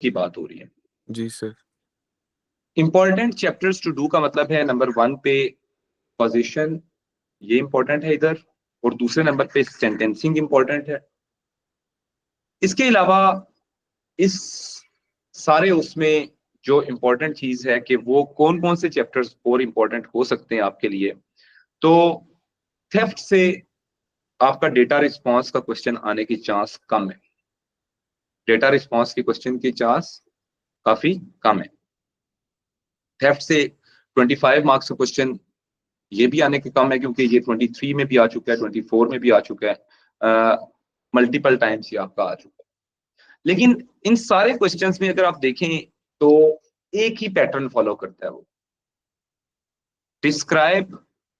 की बात हो रही है। जी sir. Important chapters to do का मतलब है नंबर 1 पे पोजीशन, ये इंपॉर्टेंट है इधर, और दूसरे नंबर पे सेंटेंसिंग इंपॉर्टेंट है। इसके अलावा इस सारे उसमें जो इंपॉर्टेंट चीज है कि वो कौन कौन से चैप्टर्स और इंपॉर्टेंट हो सकते हैं आपके लिए। तो थेफ्ट से आपका डेटा रिस्पांस का क्वेश्चन आने की चांस कम है। डेटा रिस्पांस के क्वेश्चन की चांस काफी कम है। थेफ्ट से 25 मार्क्स का क्वेश्चन ये भी आने के कम है, क्योंकि ये 23 में भी आ चुका है, 24 में भी आ चुका है, मल्टीपल टाइम्स ये आपका आ चुका है। लेकिन इन सारे क्वेश्चंस में अगर आप देखें तो एक ही पैटर्न फॉलो करता है वो। Describe,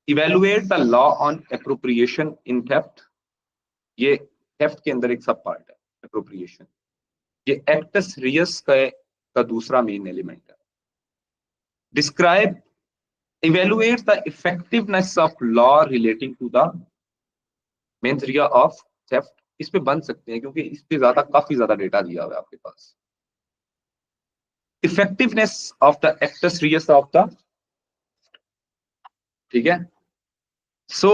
evaluate the law on appropriation in theft, ये थेफ्ट के अंदर एक सब पार्ट है एप्रोप्रिएशन। ये एक्टस रियस का दूसरा मेन एलिमेंट है। Describe, evaluate the effectiveness of law relating to the mens rea of theft. इस पे बन सकते हैं क्योंकि इस पे काफी ज्यादा डेटा दिया हुआ है आपके पास। Effectiveness of the actus reus of the, ठीक है। सो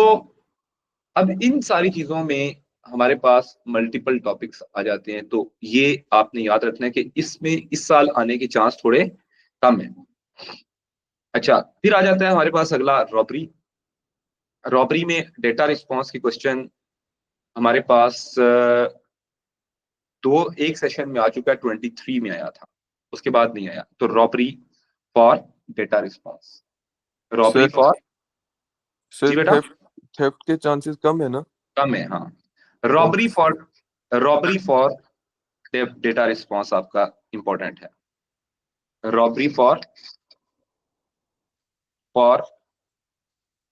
अब इन सारी चीजों में हमारे पास मल्टीपल टॉपिक्स आ जाते हैं, तो ये आपने याद रखना है कि इसमें इस साल आने के चांस थोड़े कम है। अच्छा, फिर आ जाता है हमारे पास अगला रॉबरी। रॉबरी में डेटा रिस्पांस की क्वेश्चन हमारे पास एक सेशन में आ चुका है, 23 में आया था, उसके बाद नहीं आया। तो robbery for data response, robbery sir for, sir जी बेटा, थेफ्ट थेफ्ट के चांसेस कम है ना? कम है हाँ। कौन robbery for, robbery for data response आपका इंपॉर्टेंट है। Robbery for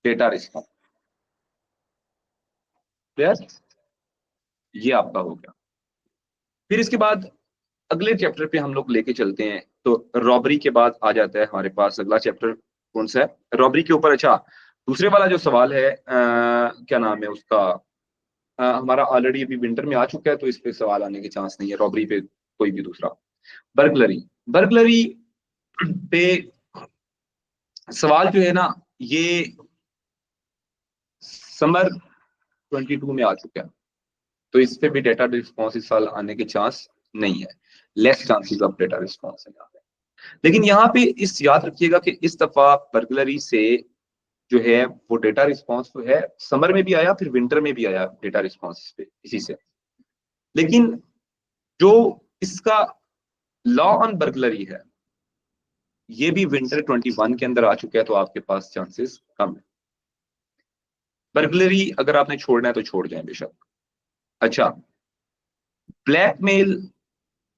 data response, clear, ये आपका हो गया। फिर इसके बाद अगले चैप्टर पे हम लोग लेके चलते हैं। तो रॉबरी के बाद आ जाता है हमारे पास अगला चैप्टर, कौन सा है रॉबरी के ऊपर। अच्छा, दूसरे वाला जो सवाल है क्या नाम है उसका, हमारा ऑलरेडी अभी विंटर में आ चुका है, तो इस पे सवाल आने के चांस नहीं है रॉबरी पे। कोई भी दूसरा, बर्गलरी, बर्गलरी पे सवाल जो है ना, ये समर 22 में आ चुका है, तो इस पे भी डेटा रिस्पॉन्स इस साल आने के चांस नहीं है। Less chances of data response है यहाँ पे। लेकिन यहाँ पे इस याद रखिएगा कि इस दफा बर्गलरी से जो है वो डेटा रिस्पॉन्स तो है, समर में भी आया फिर विंटर में भी आया डेटा रिस्पॉन्स पे इसी से। लेकिन जो इसका लॉ ऑन बर्गलरी है, ये भी विंटर 21 के अंदर आ चुका है, तो आपके पास चांसेस कम है। बर्गलरी अगर आपने छोड़ना है तो छोड़ जाए बेशक। अच्छा, ब्लैकमेल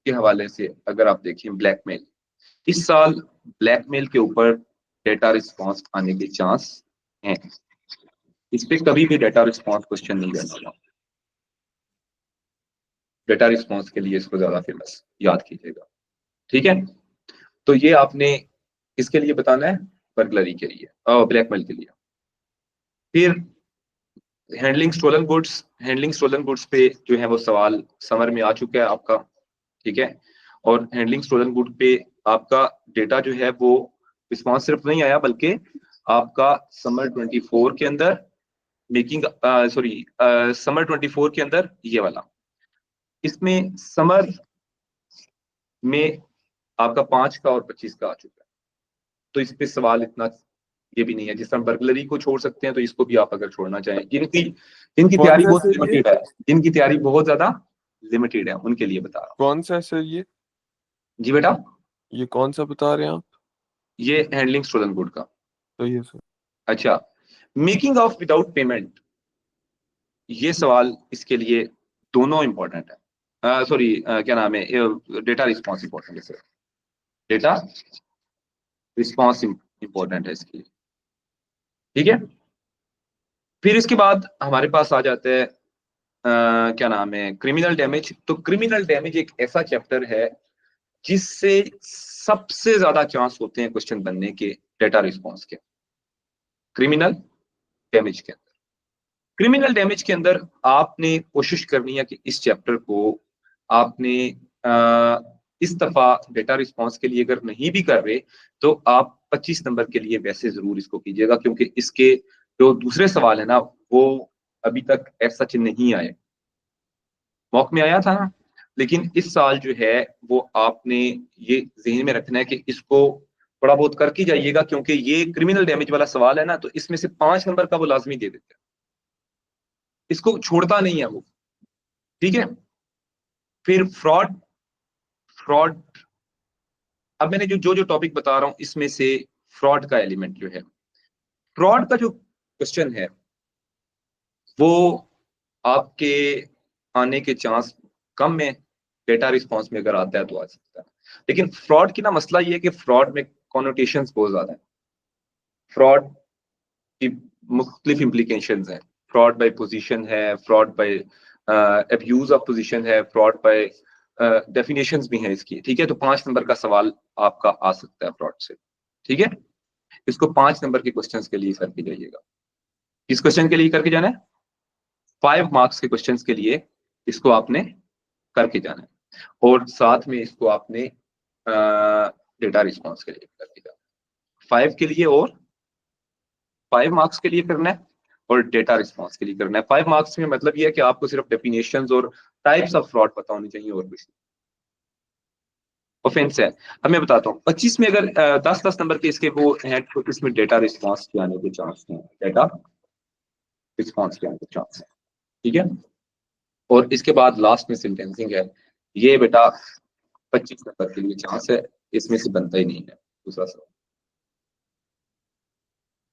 के हवाले से अगर आप देखें, ब्लैकमेल इस साल ब्लैकमेल के ऊपर डेटा रिस्पांस आने के चांस हैं। इस पे कभी भी डेटा रिस्पांस क्वेश्चन नहीं करना होगा। डेटा रिस्पांस के लिए इसको ज्यादा फेमस याद कीजिएगा, ठीक है। तो ये आपने किसके लिए बताना है, बर्गलरी के लिए और ब्लैकमेल के लिए। फिर handling stolen goods, handling stolen goods पे जो है वो सवाल समर में आ चुका है आपका, ठीक है। और हैंडलिंग स्टोलन गुड पे आपका डेटा जो है वो रिस्पॉन्स सिर्फ नहीं आया, बल्कि आपका समर 24 के अंदर मेकिंग, सॉरी, समर 24 के अंदर ये वाला, इसमें समर में आपका 5 का और 25 का आ चुका है। तो इस पे सवाल इतना ये भी नहीं है। जिस तरह बर्गलरी को छोड़ सकते हैं, तो इसको भी आप अगर छोड़ना चाहें, जिनकी जिनकी कौन तैयारी सा बहुत सर ये? लिमिटेड है, जिनकी तैयारी बहुत ज्यादा लिमिटेड है, उनके लिए बता रहा हूँ। कौन सा सर ये? जी बेटा, ये कौन सा बता रहे हैं आप? ये हैंडलिंग स्टोलन गुड का। तो ये सर। अच्छा, मेकिंग ऑफ विदाउट पेमेंट, ये सवाल इसके लिए दोनों इंपॉर्टेंट है। सॉरी, क्या नाम है, डेटा रिस्पॉन्स इंपॉर्टेंट है सर, डेटा रिस्पॉन्स इंपॉर्टेंट है इसके लिए, ठीक है। फिर इसके बाद हमारे पास आ जाता है क्या नाम है, क्रिमिनल डैमेज। तो क्रिमिनल डैमेज एक ऐसा चैप्टर है जिससे सबसे ज्यादा चांस होते हैं क्वेश्चन बनने के डेटा रिस्पॉन्स के, क्रिमिनल डैमेज के। क्रिमिनल डैमेज के अंदर आपने कोशिश करनी है कि इस चैप्टर को आपने इस दफा डेटा रिस्पॉन्स के लिए अगर नहीं भी कर रहे तो आप 25 नंबर के लिए वैसे जरूर इसको कीजिएगा, क्योंकि इसके जो दूसरे सवाल है ना वो अभी तक ऐसा सच नहीं आए। मॉक में आया था ना, लेकिन इस साल जो है वो आपने ये जहन में रखना है कि इसको थोड़ा बहुत करके जाइएगा, क्योंकि ये क्रिमिनल डैमेज वाला सवाल है ना, तो इसमें से 5 नंबर का वो लाजमी दे देते हैं, इसको छोड़ता नहीं है वो। ठीक है, फिर फ्रॉड। फ्रॉड, अब मैंने जो जो जो टॉपिक बता रहा हूं इसमें से फ्रॉड का एलिमेंट जो है, फ्रॉड का जो क्वेश्चन है वो आपके आने के चांस कम है, डेटा रिस्पॉन्स में अगर आता है तो आ सकता है। लेकिन फ्रॉड की ना मसला ये है कि फ्रॉड में कॉनोटेशंस बहुत ज्यादा है। फ्रॉड की मुख्तलिफ इम्प्लीकेशंस हैं। फ्रॉड बाय पोजीशन है, fraud bye abuse of position है, फ्रॉड बाय डेफिनेशंस भी हैं इसकी। ठीक है, तो 5 नंबर का सवाल आपका आ सकता है फ्रॉड से। ठीक है, इसको 5 नंबर के क्वेश्चंस के लिए करके जाइएगा। किस क्वेश्चन के लिए करके जाना है? 5 मार्क्स के क्वेश्चंस के लिए इसको आपने करके जाना है, और साथ में इसको आपने डेटा रिस्पॉन्स के लिए करके जाना है। 5 के लिए और 5 मार्क्स के लिए करना है, और डेटा रिस्पॉन्स के लिए करना है। 5 मार्क्स में मतलब ये है कि आपको सिर्फ डेफिनेशंस और टाइप्स ऑफ फ्रॉड पता होनी चाहिए, और कुछ ऑफेंस है। अब मैं बताता हूँ 25 में अगर 10-10 नंबर के इसके वो हैं तो इसमें डेटा रिस्पॉन्स के आने के चांस हैं, डेटा रिस्पॉन्स के आने के चांस हैं। ठीक है, और इसके बाद लास्ट में सेंटेंसिंग है, ये बेटा 25 नंबर के लिए चांस है, इसमें से बनता ही नहीं है दूसरा सवाल।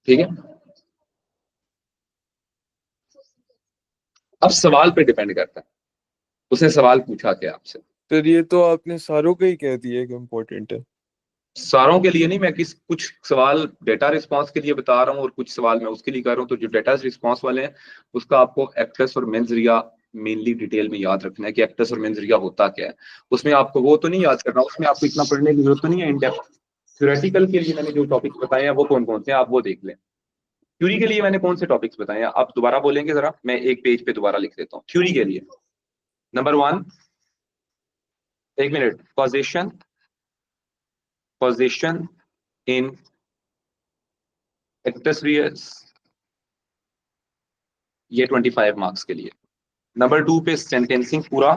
ठीक है, अब सवाल पे डिपेंड करता है उसने सवाल पूछा क्या आपसे। फिर ये तो आपने सारों का ही कह दिया कि इम्पोर्टेंट है। सारों के लिए नहीं, मैं कुछ सवाल डेटा रिस्पांस के लिए बता रहा हूँ और कुछ सवाल मैं उसके लिए कर रहा हूँ। तो जो डेटा रिस्पांस वाले हैं उसका आपको एक्ट्रेस और मेन जरिया मेनली डिटेल में याद रखना है कि एक्ट्रेस और मेन जरिया होता क्या है। उसमें आपको वो तो नहीं याद करना, उसमें आपको इतना पढ़ने की जरूरत तो नहीं है इन डेप्थ। थ्योरेटिकल के लिए मैंने जो टॉपिक्स बताए हैं वो कौन कौन से हैं आप वो देख लें। थ्योरी के लिए मैंने कौन से टॉपिक्स बताए हैं आप दोबारा बोलेंगे जरा, मैं एक पेज पे दोबारा लिख देता हूँ। थ्योरी के लिए नंबर 1, एक मिनट, कॉजेशन, कॉजेशन इन एक्ट्रेस, ये 25 मार्क्स के लिए। नंबर 2 पे सेंटेंसिंग पूरा,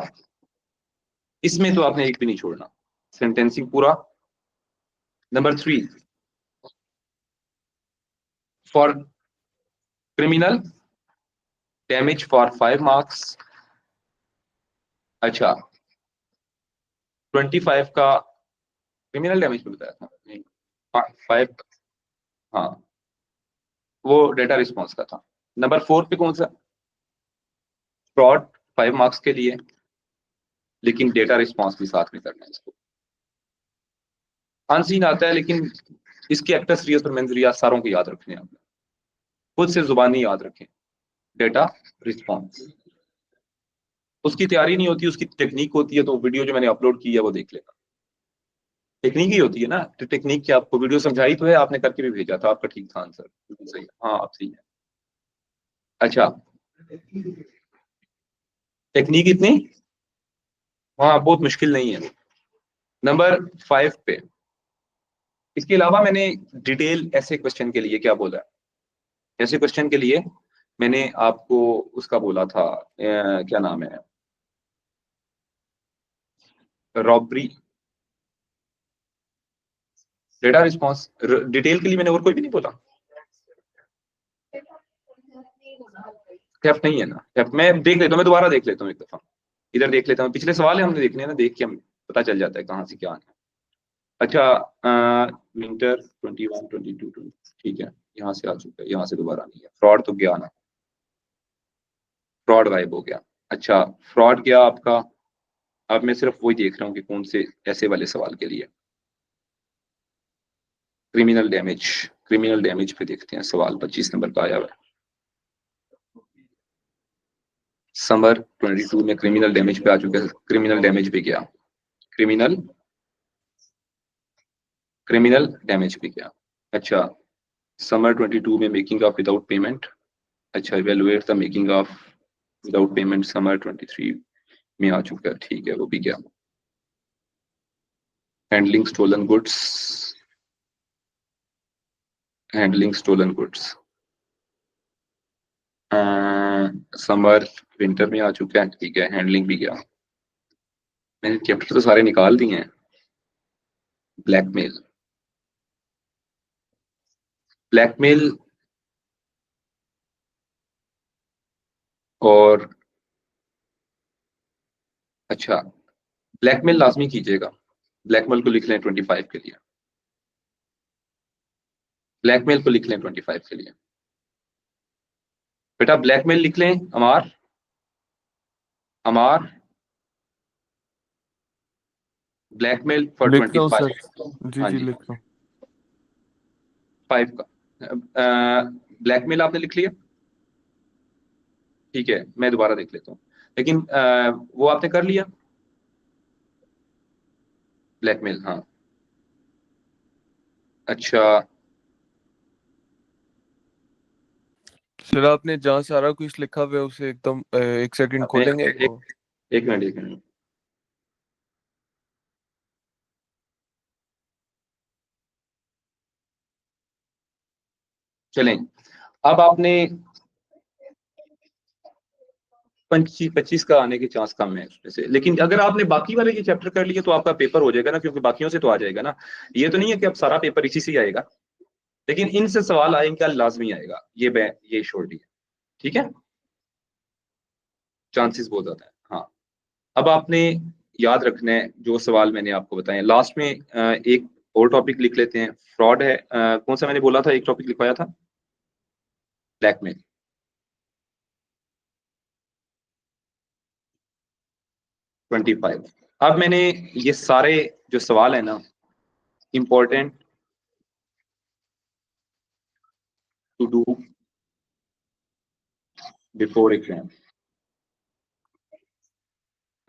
इसमें तो आपने एक भी नहीं छोड़ना, सेंटेंसिंग पूरा। Number 3 for criminal damage for 5 marks. अच्छा, 25 का क्रिमिनल डैमेज में बताया था नहीं, 5, हाँ वो डेटा रिस्पॉन्स का था। नंबर 4 पे कौन सा? फ्रॉड 5 मार्क्स के लिए, लेकिन डेटा रिस्पॉन्स भी साथ में करना है इसको। अनसीन आता है लेकिन इसके एक्टर्स रियस और मेंजरिया सारों को याद रखने हैं आपने, खुद से जुबानी याद रखें। डेटा रिस्पॉन्स उसकी तैयारी नहीं होती, उसकी टेक्निक होती है। तो वीडियो जो मैंने अपलोड की है वो देख लेना, टेक्निक ही होती है ना। तो टेक्निक की आपको वीडियो समझाई तो है, आपने करके भी भेजा था, आपका ठीक था आंसर, बिल्कुल सही है। हाँ आप सही है। अच्छा, टेक्निक इतनी, हाँ बहुत मुश्किल नहीं है। नंबर 5 पे इसके अलावा मैंने डिटेल ऐसे क्वेश्चन के लिए क्या बोला है, ऐसे क्वेश्चन के लिए मैंने आपको उसका बोला था क्या नाम है, रॉबरी, डेटा रिस्पॉन्स। डिटेल के लिए मैंने और कोई भी नहीं बोला। थेफ्ट नहीं है ना, थेफ्ट मैं देख लेता हूँ, मैं दोबारा देख लेता हूँ एक दफा, इधर देख लेता हूँ। पिछले सवाल है हमने देखने हैं ना, देख के हम पता चल जाता है कहाँ से क्या आना है। अच्छा, विंटर 21 22 20, ठीक है, यहाँ से आ चुका है, यहाँ से दोबारा नहीं है। फ्रॉड तो गया ना, फ्रॉड गायब हो गया। अच्छा, फ्रॉड गया आपका। अब मैं सिर्फ वही देख रहा हूँ कि कौन से ऐसे वाले सवाल के लिए। क्रिमिनल डैमेज, क्रिमिनल डैमेज पे देखते हैं सवाल 25 नंबर का आया हुआ है। समर 22 में क्रिमिनल डैमेज पे आ चुका है, क्रिमिनल डैमेज पे गया, क्रिमिनल, क्रिमिनल डैमेज पे गया। अच्छा, समर 22 में मेकिंग ऑफ विदाउट पेमेंट। अच्छा, evaluate the making of without payment summer 23 में आ चुका है, ठीक है वो भी गया। Handling stolen goods, handling stolen goods, summer winter में आ चुका है, ठीक है, हैंडलिंग भी गया। मैंने चैप्टर तो सारे निकाल दिए हैं। ब्लैकमेल, ब्लैकमेल और अच्छा, ब्लैकमेल लाजमी कीजिएगा। ब्लैकमेल को लिख लें 25 के लिए, ब्लैकमेल को लिख लें 25 के लिए। बेटा ब्लैकमेल लिख लें। अमार, अमार, ब्लैकमेल फॉर लिख रहा हूँ सर। 25। जी हाँ जी जी, लिख रहा हूँ। 5 का ब्लैकमेल आपने लिख लिया, ठीक है, मैं दोबारा देख लेता हूँ। लेकिन वो आपने कर लिया ब्लैकमेल, हाँ। अच्छा, सर आपने जहाँ सारा कुछ लिखा हुआ है उसे एकदम एक सेकंड आपने खोलेंगे एक, तो। एक मिनट, एक मिनट, चलें। अब आपने 25 का आने के चांस कम है उसमें से, लेकिन अगर आपने बाकी वाले ये चैप्टर कर लिए तो आपका पेपर हो जाएगा ना, क्योंकि बाकियों से तो आ जाएगा ना। ये तो नहीं है कि अब सारा पेपर इसी से ही आएगा, लेकिन इनसे सवाल आएंगे, लाजमी आएगा, ये श्योरिटी है, ठीक है। चांसेस बहुत ज्यादा है, हाँ। अब आपने याद रखना है जो सवाल मैंने आपको बताए। लास्ट में एक और टॉपिक लिख लेते हैं, फ्रॉड है। कौन सा मैंने बोला था, एक टॉपिक लिखवाया था, ब्लैकमेल। 25। अब मैंने ये सारे जो सवाल है ना, important to do before exam.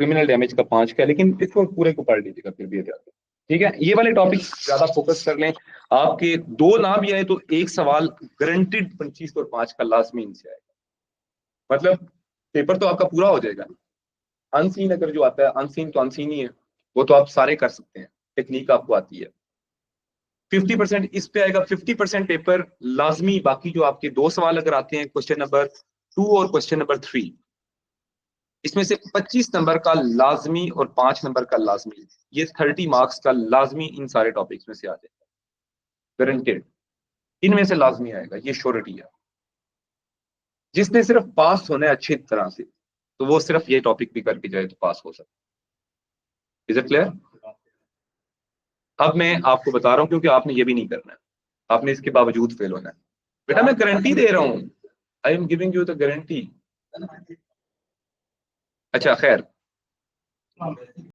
Criminal damage का 5 का है, लेकिन इसको पूरे को पढ़ लीजिएगा फिर भी याद, ठीक है। ये वाले टॉपिक ज्यादा फोकस कर लें। आपके दो ना भी आए तो एक सवाल गारंटेड 25 और 5 का लाजमी इनसे आएगा, मतलब पेपर तो आपका पूरा हो जाएगा। अनसीन अगर जो आता है, अनसीन तो अनसीन ही है, वो तो आप सारे कर सकते हैं, टेक्निक आपको आती है। 50% इस पे आएगा, 50% पेपर लाजमी। बाकी जो आपके दो सवाल अगर आते हैं, क्वेश्चन नंबर 2 और क्वेश्चन नंबर 3, इसमें से 25 नंबर का लाजमी और 5 नंबर का लाजमी, ये 30 मार्क्स का लाजमी इन सारे टॉपिक्स में से आ जाएगा, गारंटेड। इनमें से लाजमी आएगा, ये श्योरिटी है। जिसने सिर्फ पास होना है अच्छी तरह से, तो वो सिर्फ ये टॉपिक भी करके जाए तो पास हो सकता है। Is it clear? अब मैं आपको बता रहा हूं, क्योंकि आपने ये भी नहीं करना है, आपने इसके बावजूद फेल होना है। बेटा मैं गारंटी दे रहा हूं, I am giving you the guarantee. अच्छा खैर,